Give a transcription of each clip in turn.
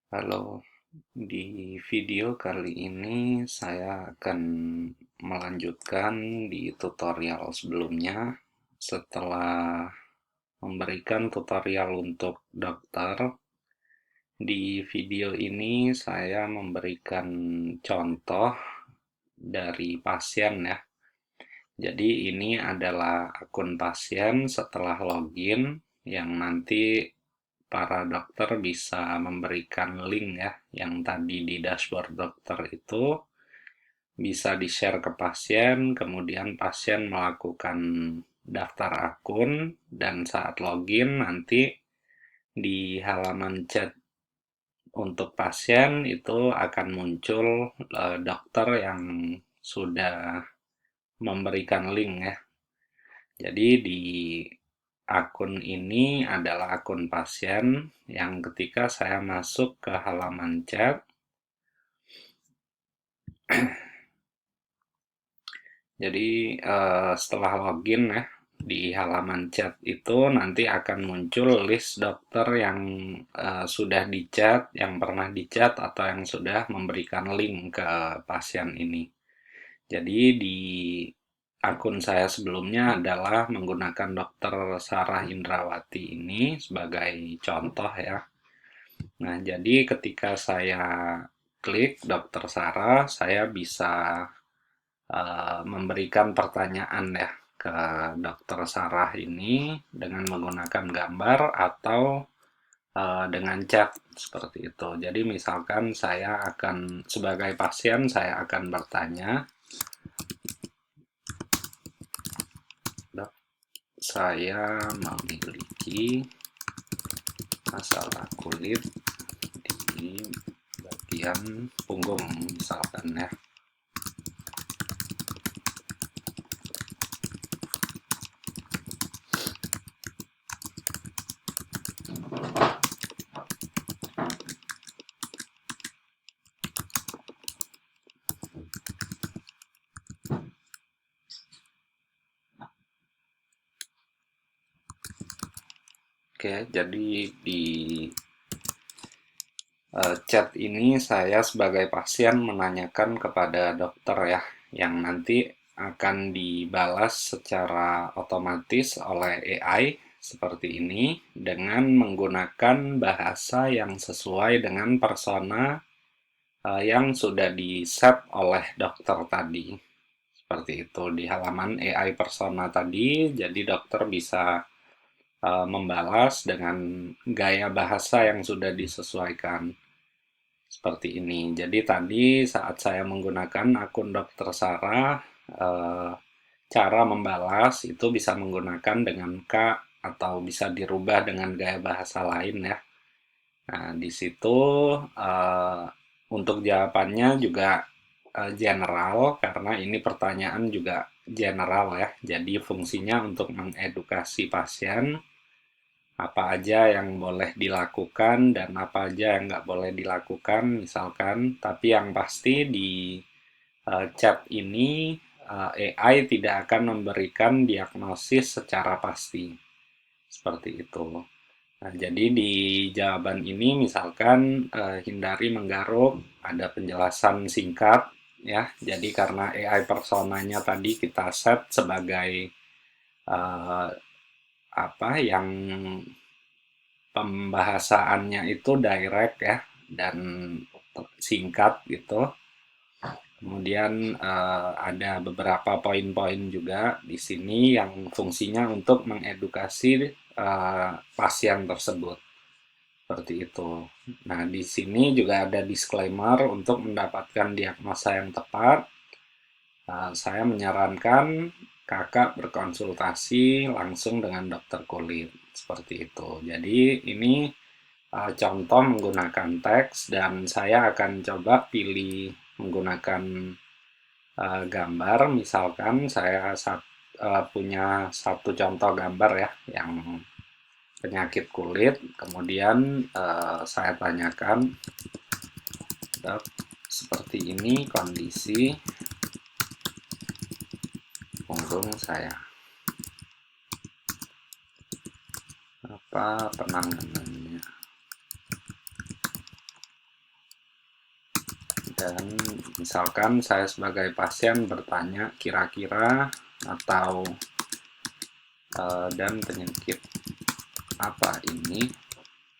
Halo, di video kali ini saya akan melanjutkan di tutorial sebelumnya. Setelah memberikan tutorial untuk dokter, di video ini saya memberikan contoh dari pasien ya. Jadi ini adalah akun pasien setelah login yang nanti para dokter bisa memberikan link ya, yang tadi di dashboard dokter itu bisa di-share ke pasien, kemudian pasien melakukan daftar akun, dan saat login nanti di halaman chat untuk pasien itu akan muncul dokter yang sudah memberikan link ya. Jadi di akun ini adalah akun pasien yang ketika saya masuk ke halaman chat, jadi setelah login ya, di halaman chat itu nanti akan muncul list dokter yang sudah di-chat, yang pernah di-chat, atau yang sudah memberikan link ke pasien ini. Jadi di akun saya sebelumnya adalah menggunakan Dokter Sarah Indrawati ini sebagai contoh ya. Nah, jadi ketika saya klik Dokter Sarah, saya bisa memberikan pertanyaan ya ke Dokter Sarah ini dengan menggunakan gambar atau dengan chat seperti itu. Jadi misalkan saya akan sebagai pasien saya akan bertanya, "Dok, saya memiliki masalah kulit di bagian punggung misalkan ya." Oke, jadi di chat ini saya sebagai pasien menanyakan kepada dokter ya, yang nanti akan dibalas secara otomatis oleh AI seperti ini dengan menggunakan bahasa yang sesuai dengan persona yang sudah di-set oleh dokter tadi. Seperti itu di halaman AI persona tadi, jadi dokter bisa membalas dengan gaya bahasa yang sudah disesuaikan. Seperti ini. Jadi tadi saat saya menggunakan akun Dokter Sarah, eh, cara membalas itu bisa menggunakan dengan K atau bisa dirubah dengan gaya bahasa lain ya. Nah, di situ eh, untuk jawabannya juga general karena ini pertanyaan juga general ya. Jadi fungsinya untuk mengedukasi pasien apa aja yang boleh dilakukan dan apa aja yang nggak boleh dilakukan misalkan, tapi yang pasti di chat ini AI tidak akan memberikan diagnosis secara pasti seperti itu. Nah, jadi di jawaban ini misalkan hindari menggaruk, ada penjelasan singkat ya. Jadi karena AI personanya tadi kita set sebagai uh, apa yang pembahasaannya itu direct ya dan singkat gitu. Kemudian ada beberapa poin-poin juga di sini yang fungsinya untuk mengedukasi pasien tersebut. Seperti itu. Nah, di sini juga ada disclaimer untuk mendapatkan diagnosa yang tepat. Saya menyarankan kakak berkonsultasi langsung dengan dokter kulit. Seperti itu. Jadi ini contoh menggunakan teks dan saya akan coba pilih menggunakan gambar. Misalkan saya punya satu contoh gambar ya yang penyakit kulit, kemudian saya tanyakan, "Dok, seperti ini kondisi punggung saya, apa penanganannya?" Dan misalkan saya sebagai pasien bertanya kira-kira atau dan penyakit apa ini,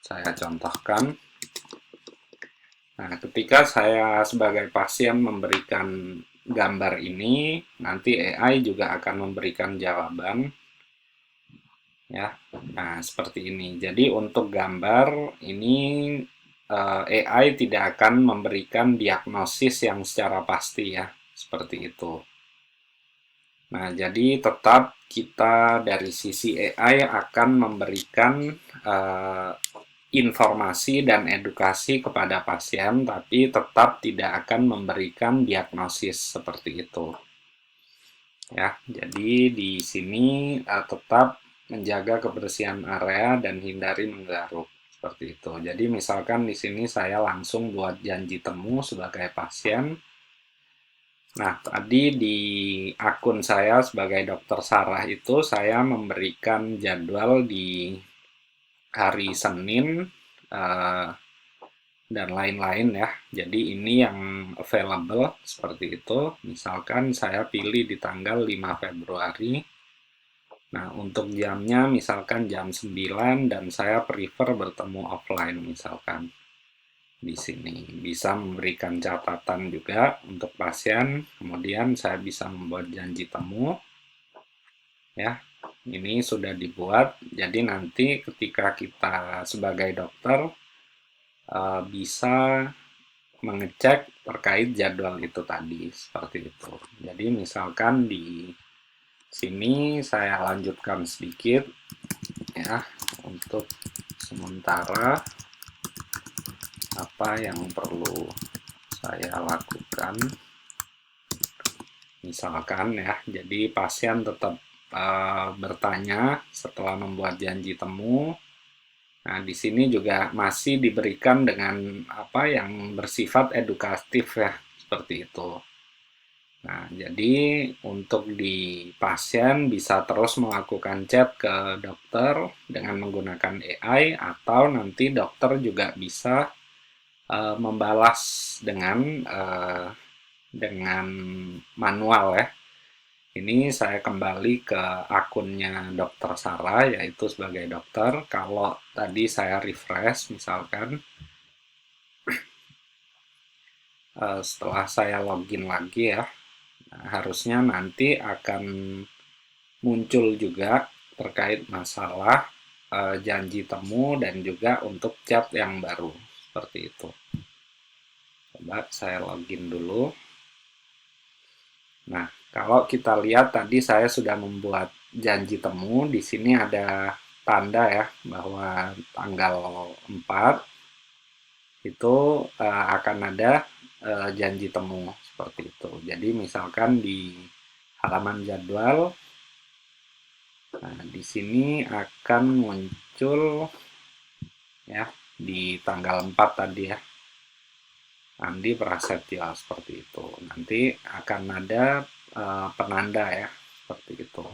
saya contohkan. Nah, ketika saya sebagai pasien memberikan gambar ini, nanti AI juga akan memberikan jawaban, ya. Nah, seperti ini. Jadi untuk gambar ini AI tidak akan memberikan diagnosis yang secara pasti, ya, seperti itu. Nah, jadi tetap kita dari sisi AI akan memberikan uh, informasi dan edukasi kepada pasien, tapi tetap tidak akan memberikan diagnosis seperti itu. Ya, jadi di sini tetap menjaga kebersihan area dan hindari menggaruk seperti itu. Jadi misalkan di sini saya langsung buat janji temu sebagai pasien. Nah, tadi di akun saya sebagai dokter Sarah itu saya memberikan jadwal di hari Senin eh, dan lain-lain, ya. Jadi ini yang available seperti itu. Misalkan saya pilih di tanggal 5 Februari. Nah, untuk jamnya misalkan jam 9 dan saya prefer bertemu offline misalkan. Di sini bisa memberikan catatan juga untuk pasien, kemudian saya bisa membuat janji temu, ya. Ini sudah dibuat, jadi nanti ketika kita sebagai dokter bisa mengecek terkait jadwal itu tadi, seperti itu. Jadi misalkan di sini saya lanjutkan sedikit, ya, untuk sementara apa yang perlu saya lakukan. Misalkan, ya, jadi pasien tetap bertanya setelah membuat janji temu. Nah, di sini juga masih diberikan dengan apa yang bersifat edukatif, ya, seperti itu. Nah, jadi untuk di pasien bisa terus melakukan chat ke dokter dengan menggunakan AI, atau nanti dokter juga bisa membalas dengan manual, ya. Ini saya kembali ke akunnya Dokter Sarah, yaitu sebagai dokter. Kalau tadi saya refresh, misalkan, setelah saya login lagi, ya, nah, harusnya nanti akan muncul juga terkait masalah janji temu dan juga untuk chat yang baru, seperti itu. Coba saya login dulu. Nah, kalau kita lihat tadi saya sudah membuat janji temu, di sini ada tanda, ya, bahwa tanggal 4 itu akan ada janji temu seperti itu. Jadi misalkan di halaman jadwal, nah, di sini akan muncul, ya, di tanggal 4 tadi, ya, Andi Prasetyo, seperti itu. Nanti akan ada penanda, ya, seperti itu.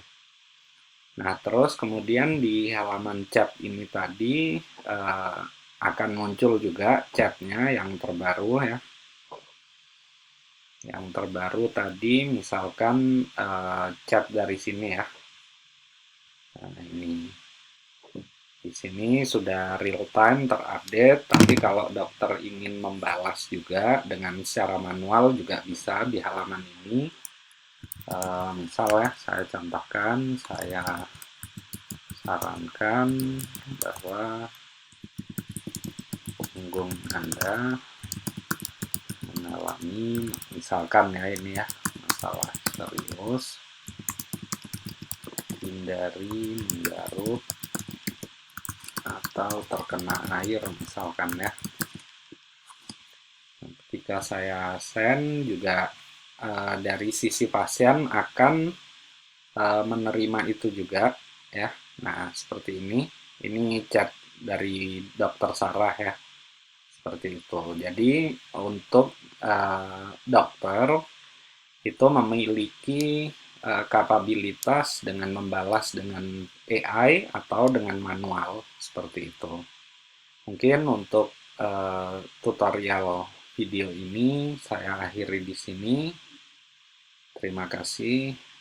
Nah, terus kemudian di halaman chat ini tadi akan muncul juga chatnya yang terbaru, ya. Yang terbaru tadi misalkan chat dari sini, ya. Nah, ini di sini sudah real time terupdate, tapi kalau dokter ingin membalas juga dengan secara manual juga bisa di halaman ini. Misalnya saya contohkan, saya sarankan bahwa punggung Anda mengalami, misalkan, ya, ini, ya, masalah serius, hindari menggaruk atau terkena air, misalkan, ya. Ketika saya send juga dari sisi pasien akan menerima itu juga, ya. Nah, seperti ini chat dari Dokter Sarah, ya, seperti itu. Jadi untuk dokter itu memiliki kapabilitas dengan membalas dengan AI atau dengan manual, seperti itu. Mungkin untuk tutorial video ini saya akhiri di sini. Terima kasih.